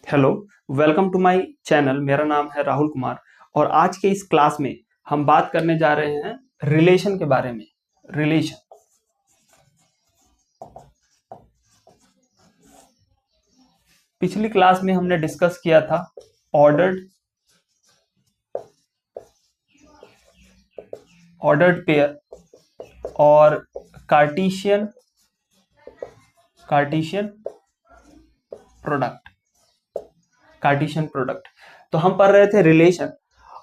Hello, welcome to my channel. मेरा नाम है राहुल कुमार और आज के इस क्लास में हम बात करने जा रहे हैं रिलेशन के बारे में। रिलेशन, पिछली क्लास में हमने डिस्कस किया था ऑर्डर्ड पेयर और कार्टेशियन प्रोडक्ट। तो हम पढ़ रहे थे रिलेशन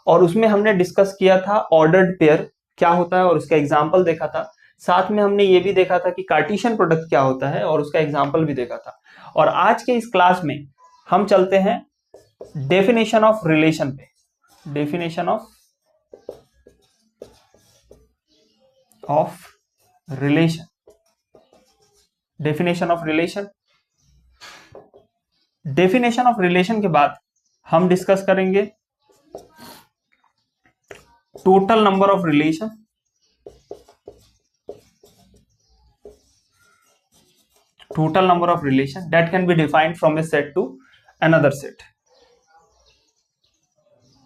और उसमें हमने डिस्कस किया था ऑर्डर्ड पेयर क्या होता है और उसका एग्जाम्पल देखा था। साथ में हमने ये भी देखा था कि कार्टेशियन प्रोडक्ट क्या होता है और उसका एग्जाम्पल भी देखा था। और आज के इस क्लास में हम चलते हैं डेफिनेशन ऑफ रिलेशन पे। Definition of relation definition of relation definition of relation के बाद हम डिस्कस करेंगे total number of relation, that can be defined from a set to another set।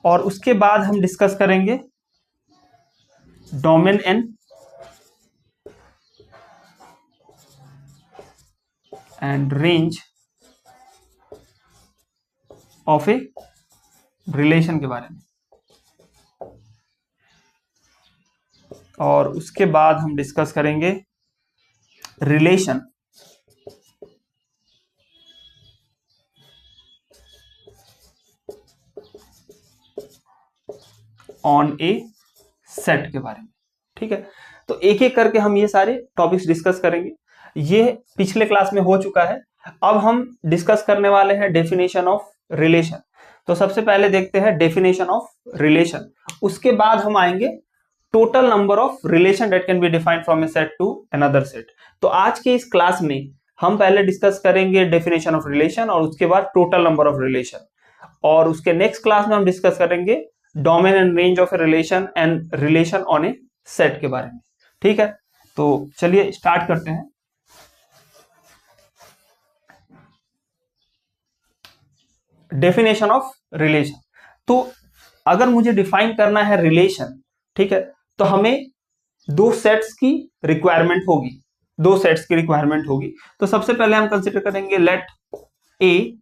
और उसके बाद हम डिस्कस करेंगे domain n and range of a relation के बारे में। और उसके बाद हम डिस्कस करेंगे रिलेशन ऑन ए सेट के बारे में। ठीक है, तो एक एक करके हम ये सारे टॉपिक्स डिस्कस करेंगे। ये पिछले क्लास में हो चुका है। अब हम डिस्कस करने वाले हैं डेफिनेशन ऑफ रिलेशन। तो सबसे पहले देखते हैं डेफिनेशन ऑफ रिलेशन, उसके बाद हम आएंगे total number of relation that can be defined from a set to another set. तो आज के इस क्लास में हम पहले डिस्कस करेंगे डेफिनेशन ऑफ रिलेशन और उसके बाद टोटल नंबर ऑफ रिलेशन, और उसके नेक्स्ट क्लास में हम डिस्कस करेंगे domain and range of a relation and relation on A set के बारे में। ठीक है, तो चलिए स्टार्ट करते हैं। डेफिनेशन ऑफ रिलेशन, तो अगर मुझे डिफाइन करना है रिलेशन, ठीक है, तो हमें दो सेट्स की रिक्वायरमेंट होगी। तो सबसे पहले हम कंसीडर करेंगे let A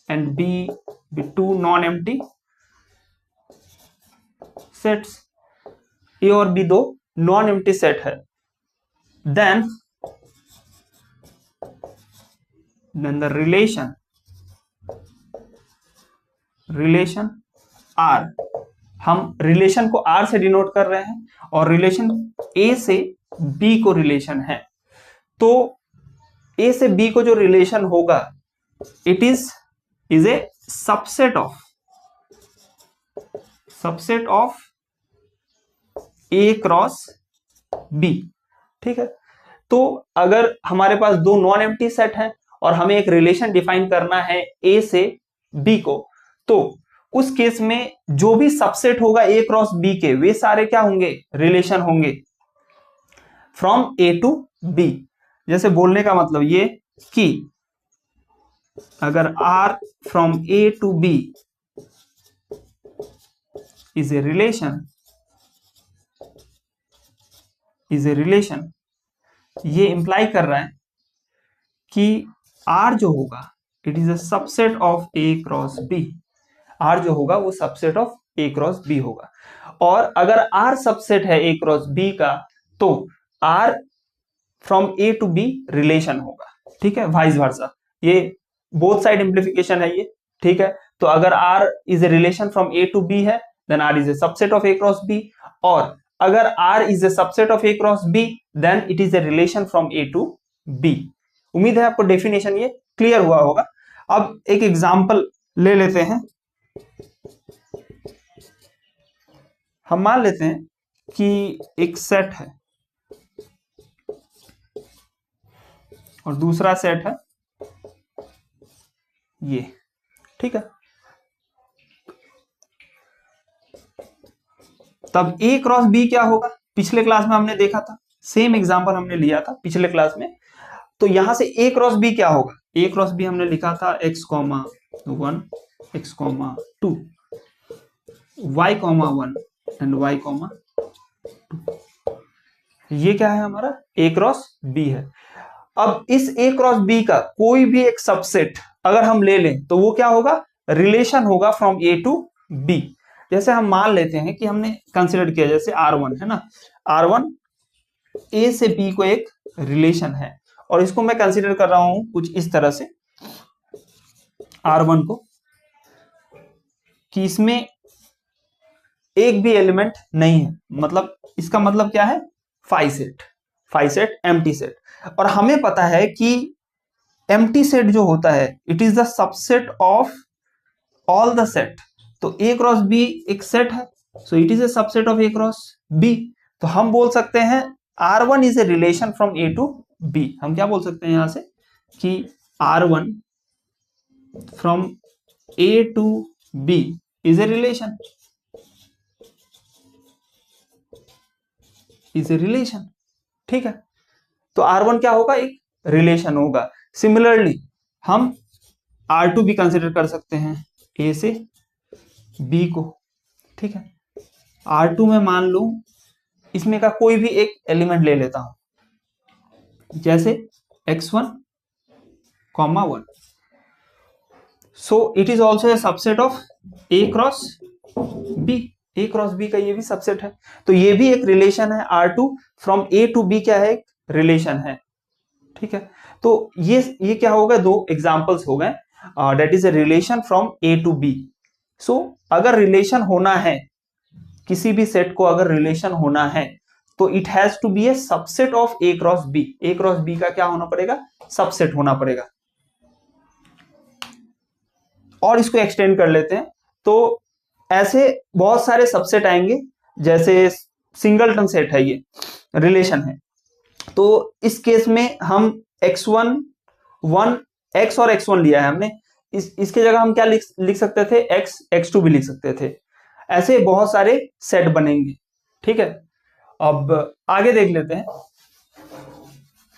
and B be two non empty sets. A और बी दो नॉन एम्प्टी सेट है। देन द रिलेशन आर, हम रिलेशन को आर से डिनोट कर रहे हैं और रिलेशन ए से बी को रिलेशन है। तो ए से बी को जो रिलेशन होगा it is a subset of A cross B. ठीक है, तो अगर हमारे पास दो नॉन एम्प्टी सेट हैं और हमें एक रिलेशन डिफाइन करना है ए से बी को, तो उस केस में जो भी सबसेट होगा ए क्रॉस बी के, वे सारे क्या होंगे? रिलेशन होंगे फ्रॉम ए टू बी। जैसे बोलने का मतलब ये कि अगर R from A to B is a relation, ये इंप्लाई कर रहा है कि R जो होगा it is a subset of A cross B. R जो होगा वो subset of A cross B होगा। और अगर R सबसेट है ए क्रॉस बी का, तो R from A to B relation होगा। ठीक है, वाइस वर्सा, ये बोथ साइड इंप्लीफिकेशन है ये। ठीक है, तो अगर R is a relation from A to B है, then R is a subset of A cross B, और अगर R is a subset of A cross B, then it is a relation from A to B. उम्मीद है आपको definition ये clear हुआ होगा। अब एक एग्जांपल ले लेते हैं। हम मान लेते हैं कि एक सेट है और दूसरा सेट है ये। ठीक है, तब ए क्रॉस बी क्या होगा? पिछले क्लास में हमने देखा था, सेम एग्जांपल हमने लिया था पिछले क्लास में। तो यहां से ए क्रॉस बी क्या होगा? ए क्रॉस बी हमने लिखा था x, 1 x, 2 y, 1 and y, 2। ये क्या है हमारा a क्रॉस b है। अब इस a क्रॉस b का कोई भी एक सबसेट अगर हम ले लें तो वो क्या होगा, रिलेशन होगा फ्रॉम a टू b। जैसे हम मान लेते हैं कि हमने कंसिडर किया जैसे R1 है ना, R1 a से b को एक रिलेशन है, और इसको मैं कंसिडर कर रहा हूं कुछ इस तरह से R1 को, कि इसमें एक भी एलिमेंट नहीं है, मतलब इसका मतलब क्या है, फाइव सेट एम्प्टी सेट। और हमें पता है कि एम्प्टी सेट जो होता है it is the subset of all the set. तो ए क्रॉस बी एक सेट है, so it is a subset of A cross B. तो हम बोल सकते हैं R1 is a relation from A to B. हम क्या बोल सकते हैं यहां से कि R1 from A to B is a relation, is a relation. ठीक है, तो R1 क्या होगा, एक रिलेशन होगा। सिमिलरली हम R2 भी कंसिडर कर सकते हैं A से B को। ठीक है, R2 में मान लू इसमें का कोई भी एक एलिमेंट ले लेता हूं, जैसे x1, 1। So it is also a subset of A cross B। A cross B का ये भी सबसेट है, तो ये भी एक रिलेशन है। R2 from A to B क्या है, एक रिलेशन है। ठीक है, तो ये क्या होगा, दो एग्जांपल्स हो गए, that is a relation from A to B। So अगर रिलेशन होना है, किसी भी सेट को अगर रिलेशन होना है तो it has to be a subset of A cross B। A cross B का क्या होना पड़ेगा, सबसेट होना पड़ेगा। और इसको एक्सटेंड कर लेते हैं, तो ऐसे बहुत सारे सबसेट आएंगे, जैसे सिंगलटन सेट है, ये रिलेशन है। तो इस केस में हम x1 1 x और x1 लिया है हमने, इसके जगह हम क्या लिख सकते थे, x x2 भी लिख सकते थे। ऐसे बहुत सारे सेट बनेंगे। ठीक है, अब आगे देख लेते हैं,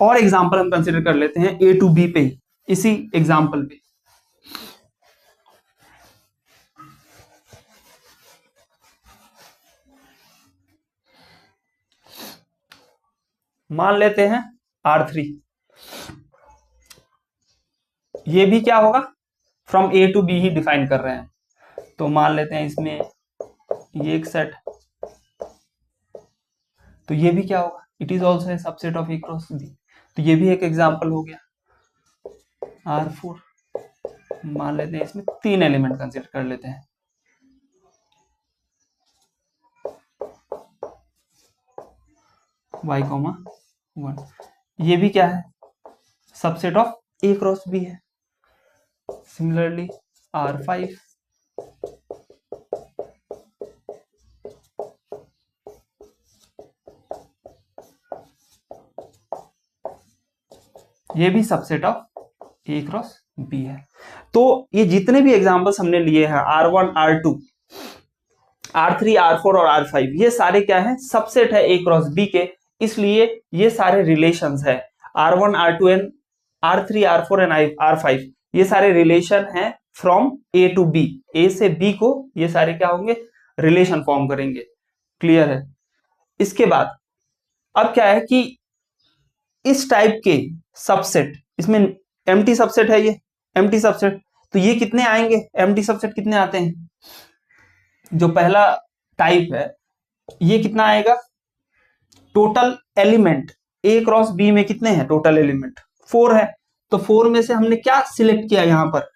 और एग्जांपल हम कंसीडर कर लेते हैं A टू B पे, इसी एग्जांपल पे। मान लेते हैं R3, ये भी क्या होगा, फ्रॉम A टू B ही डिफाइन कर रहे हैं। तो मान लेते हैं इसमें ये एक सेट, तो ये भी क्या होगा, it is also a subset of A cross B। तो ये भी एक एग्जांपल हो गया। R4 मान लेते हैं, इसमें 3 एलिमेंट कंसीडर कर लेते हैं, y, 1। ये भी क्या है, subset of A cross B है। सिमिलरली R5, ये भी subset of A cross B है। तो ये जितने भी एग्जांपल्स हमने लिए हैं, R1, R2, R3, R4 और R5, ये सारे क्या है, सबसेट है A क्रॉस B के, इसलिए ये सारे रिलेशंस है। R1, R2 and R3, R4 and R5 ये सारे रिलेशन हैं from A to B। A से B को ये सारे क्या होंगे, रिलेशन फॉर्म करेंगे। क्लियर है। इसके बाद अब क्या है कि इस टाइप के सबसेट, इसमें एम्प्टी सबसेट है, ये एम्प्टी सबसेट, तो ये कितने आएंगे, एम्प्टी सबसेट कितने आते हैं, जो पहला टाइप है ये कितना आएगा, total element A cross B में कितने हैं, टोटल एलिमेंट 4 है। तो 4 में से हमने क्या सिलेक्ट किया, यहां पर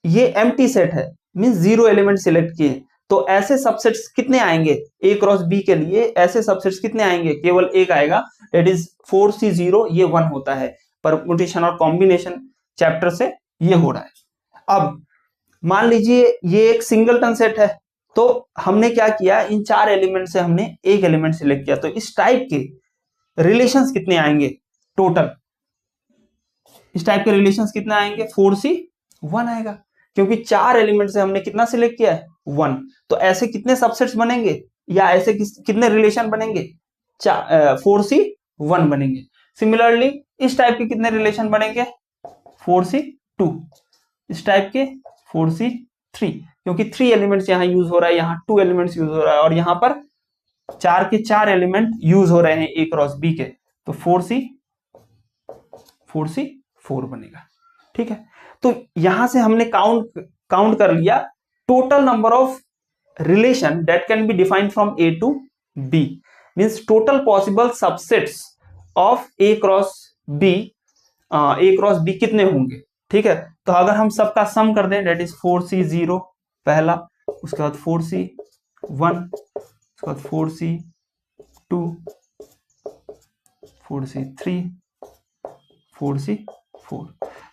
ये एम्प्टी सेट है, मींस 0 एलिमेंट सिलेक्ट किए। तो ऐसे सबसेट्स कितने आएंगे A क्रॉस B के लिए, ऐसे सबसेट्स कितने आएंगे, केवल एक आएगा, दैट इज 4C0, ये 1 होता है। परम्यूटेशन और कॉम्बिनेशन चैप्टर से ये हो रहा है। अब मान लीजिए ये एक सिंगलटन सेट है, तो हमने क्या किया, इन 4 एलिमेंट से हमने एक एलिमेंट सिलेक्ट किया, तो इस टाइप के रिलेशंस कितने आएंगे टोटल, इस टाइप के रिलेशंस कितने आएंगे, 4C1 आएगा, क्योंकि 4 एलिमेंट से हमने कितना सिलेक्ट किया है, 1। तो ऐसे कितने सबसेट्स बनेंगे, या ऐसे कितने रिलेशन बनेंगे, 4C1 बनेंगे। सिमिलरली इस टाइप के कितने रिलेशन बनेंगे, 4C2, इस टाइप के 4C3, क्योंकि 3 एलिमेंट्स यहाँ यूज हो रहा है, यहाँ 2 एलिमेंट्स यूज हो रहा है और यहाँ पर 4 के 4 एलिमेंट यूज हो रहे हैं A क्रॉस B के, तो 4C4 बनेगा। ठीक है, तो यहां से हमने काउंट कर लिया total number of relation that can be defined from A to B, means total possible subsets of A cross B कितने होंगे। ठीक है, तो अगर हम सबका सम कर दें दैट इज 4C0 पहला, उसके बाद 4C1, उसके बाद 4C2, 4C3, 4C4।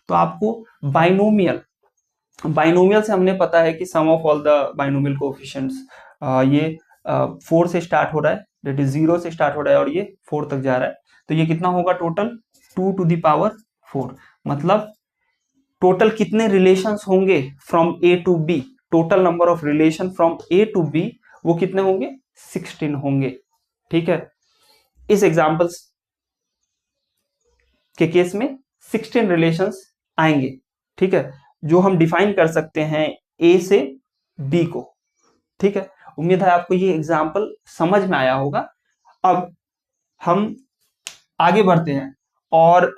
तो आपको बाइनोमियल से हमने पता है कि sum of all the binomial coefficients ये 4 से स्टार्ट हो रहा है, दैट इज 0 से स्टार्ट हो रहा है और ये 4 तक जा रहा है, तो ये कितना होगा टोटल 2 to the power 4, मतलब टोटल कितने रिलेशंस होंगे from A to B, total number of relation from A to B वो कितने होंगे 16 होंगे। ठीक है, इस एग्जांपल्स के केस में 16 रिलेशंस आएंगे। ठीक है, जो हम डिफाइन कर सकते हैं A से B को। ठीक है, उम्मीद है आपको ये एग्जांपल समझ में आया होगा। अब हम आगे बढ़ते हैं और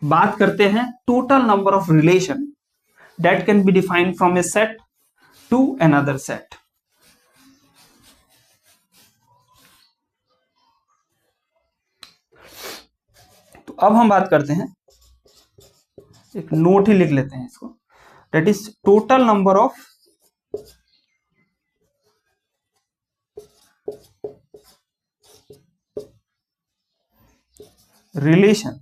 बात करते हैं total number of relation that can be defined from a set to another set. तो अब हम बात करते हैं, एक नोट ही लिख लेते हैं इसको, that is total number of relation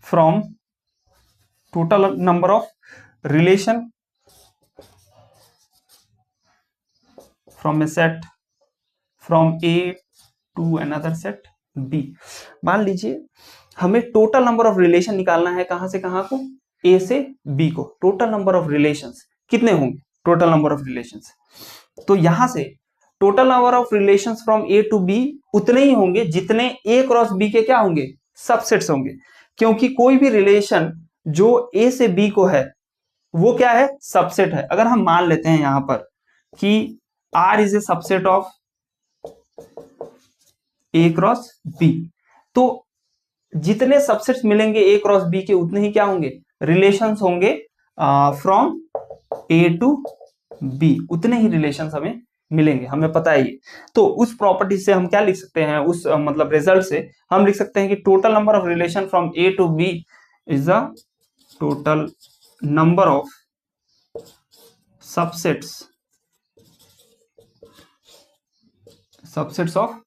from total number of relation from a set from A to another set B। मान लीजिए हमें टोटल नंबर ऑफ रिलेशन निकालना है, कहां से कहां को, A से B को, टोटल नंबर ऑफ रिलेशंस कितने होंगे, टोटल नंबर ऑफ रिलेशंस, तो यहां से total number of relations from A to B उतने ही होंगे जितने A क्रॉस B के क्या होंगे, सबसेट्स होंगे, क्योंकि कोई भी रिलेशन जो A से B को है वो क्या है, सबसेट है। अगर हम मान लेते हैं यहां पर कि R is a subset of A cross B, तो जितने सबसेट्स मिलेंगे A क्रॉस B के उतने ही क्या होंगे, रिलेशंस होंगे फ्रॉम A टू B, उतने ही रिलेशंस हमें मिलेंगे, हमें पता है ये। तो उस प्रॉपर्टी से हम क्या लिख सकते हैं, उस मतलब रिजल्ट से हम लिख सकते हैं कि total number of relation from A to B is the total number of subsets of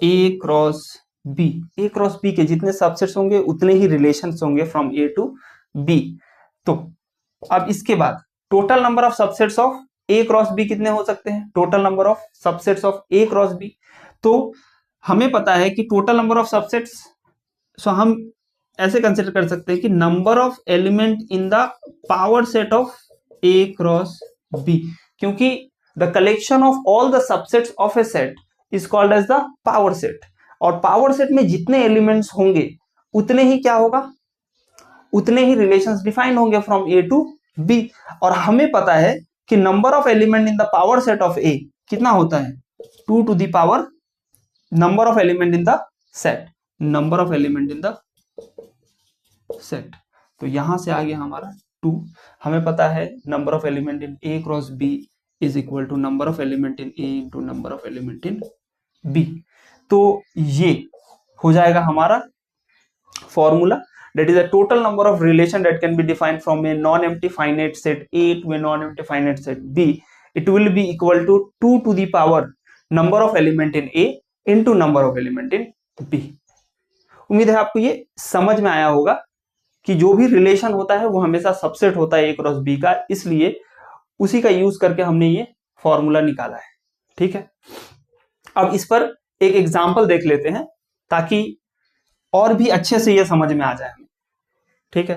A cross B, A cross B के जितने सबसेट्स होंगे उतने ही रिलेशंस होंगे फ्रॉम A टू B। तो अब इसके बाद total number of subsets of A cross B कितने हो सकते हैं, total number of subsets of A cross B, तो हमें पता है कि टोटल नंबर ऑफ सबसेट्स, सो हम ऐसे कंसिडर कर सकते हैं कि number of element in the power set of A cross B, क्योंकि the collection of all the subsets of a set is called as the power set, और power set में जितने एलिमेंट्स होंगे उतने ही क्या होगा, उतने ही रिलेशंस डिफाइन होंगे फ्रॉम A टू B, और हमें पता है कि number of element in the power set of A कितना होता है, 2 to the power number of element in the set, number of element in the set. तो यहां से आ गया हमारा 2, हमें पता है number of element in A cross B is equal to number of element in A into number of element in B। तो ये हो जाएगा हमारा formula, that is a total number of relation that can be defined from a non-empty finite set A to a non-empty finite set B. It will be equal to 2 to the power number of element in A into number of element in B। उम्मीद है आपको ये समझ में आया होगा कि जो भी रिलेशन होता है वो हमेशा सबसेट होता है A क्रॉस B का, इसलिए उसी का यूज करके हमने ये फॉर्मूला निकाला है। ठीक है, अब इस पर एक एग्जाम्पल देख लेते हैं ताकि और भी अच्छे से ये समझ में आ जाए हमें। ठीक है,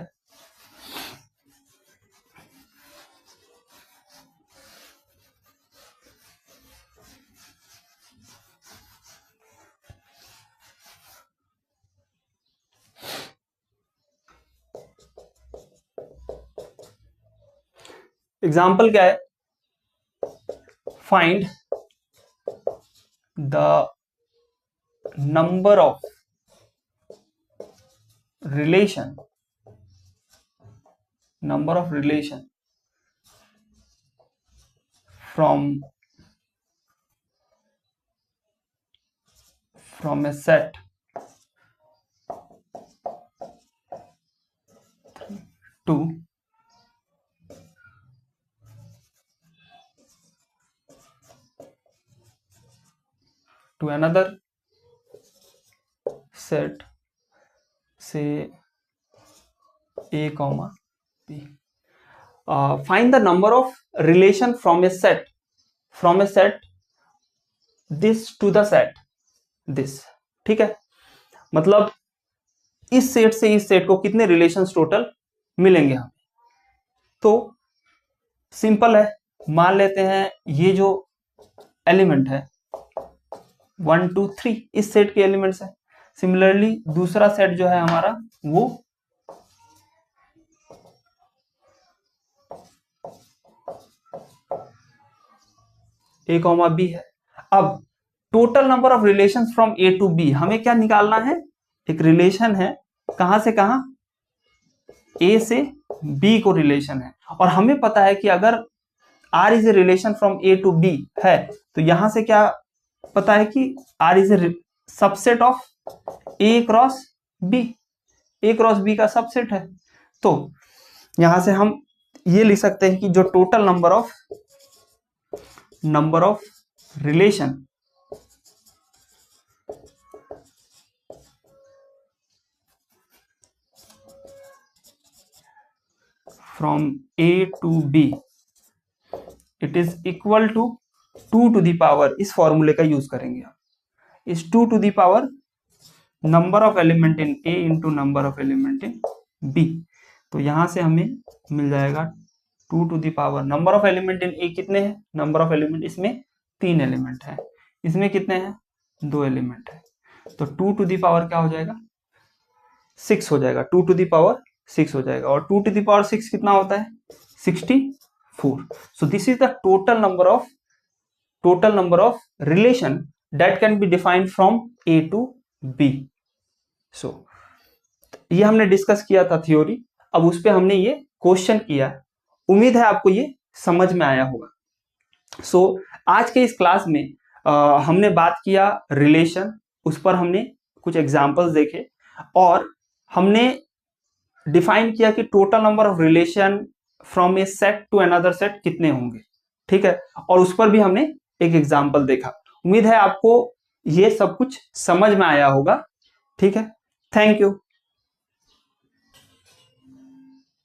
एग्जाम्पल क्या है, find the number of relation from a set to another set, say A comma B. Find the number of relation from a set this to the set this. ठीक है, मतलब इस सेट से इस सेट को कितने रिलेशंस टोटल मिलेंगे हमें। तो सिंपल है, मान लेते हैं ये जो एलिमेंट है 1 2 3 इस सेट के एलिमेंट्स है। सिमिलरली दूसरा सेट जो है हमारा वो A कॉमा B है। अब total number of relations from A to B हमें क्या निकालना है, एक रिलेशन है कहां से कहां, A से B को रिलेशन है, और हमें पता है कि अगर R is a relation from A to B है तो यहां से क्या पता है कि R is a subset of A cross B का सबसेट है। तो यहां से हम ये लिख सकते हैं कि जो total number of relation from A to B it is equal to 2 to the power, इस फॉर्मूले का यूज करेंगे आप, इस 2 to the power number of element in A into number of element in B। तो यहां से हमें मिल जाएगा 2 to the power number of element in A कितने हैं, नंबर ऑफ एलिमेंट इसमें 3 एलिमेंट है, इसमें कितने हैं 2 एलिमेंट है, तो 2 टू द पावर क्या हो जाएगा 6 हो जाएगा, 2 टू द पावर 6 हो जाएगा, और 2 टू द पावर 6 कितना होता है 64। So this is the total number of relation that can be defined from A to B। So ये हमने डिस्कस किया था थ्योरी, अब उस पे हमने ये क्वेश्चन किया, उम्मीद है आपको ये समझ में आया होगा। सो आज के इस क्लास में हमने बात किया रिलेशन, उस पर हमने कुछ एग्जांपल्स देखे, और हमने डिफाइन किया कि total number of relation from a set to another set कितने होंगे, ठीक है, और उस पर भी हमने एक एग्जांपल देखा। उम्मीद है आपको ये सब कुछ समझ में आया होगा, ठीक है, थैंक यू।